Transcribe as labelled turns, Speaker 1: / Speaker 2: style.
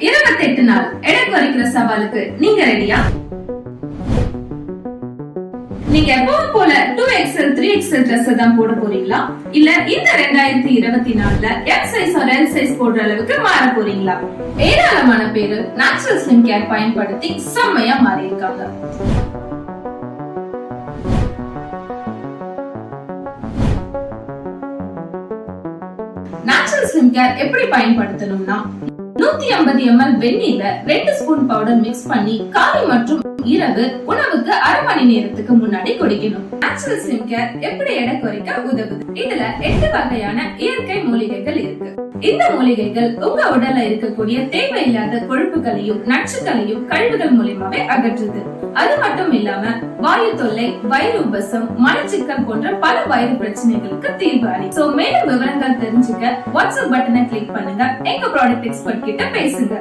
Speaker 1: 28 நாள் எடை குறைக்கிற சவாலுக்கு நீங்க ரெடியா? நீங்க எப்பவும் போல 2XL 3XL Dress தான் போட போறீங்களா, இல்ல இந்த 2024ல M size or L size போடுற அளவுக்கு மாற போறீங்களா? ஏராளமான பேரு நேச்சுரல் ஸ்லிம் கேர் பயன்படுத்தி செம்மையா மாறி இருக்காங்க. நேச்சுரல் ஸ்லிம் கேர் எப்படி பயன்படுத்தணும்னா, 150 ml வெந்நீர்ல 2 ஸ்பூன் பவுடர் மிக்ஸ் பண்ணி காலை மற்றும் இரவு உணவுக்கு அரை மணி நேரத்துக்கு முன்னாடி குடிக்கணும். நேச்சுரல் ஸ்லிம் கேர் எப்படி எடை குறைக்க உதவுது? இதுல 8 வகையான இயற்கை மூலிகைகள் இருக்கு. இந்த மூலிகைகள் உங்க உடல்ல இருக்கக்கூடிய தேவையில்லாத கொழுப்புகளையும் நச்சுக்களையும் கழிவுகள் மூலமாவே அகற்றுது. அது மட்டும் இல்லாம வாயு தொல்லை, வயிறு உபசம், மலச்சிக்கல் போன்ற பல வயிறு பிரச்சனைகளுக்கு தீர்வு அளிக்கும். சோ மேலும் விவரங்கள் தெரிஞ்சுக்க வாட்ஸ்அப் பட்டனை கிளிக் பண்ணுங்க, எங்க ப்ராடக்ட் எக்ஸ்பர்ட் கிட்ட பேசுங்க.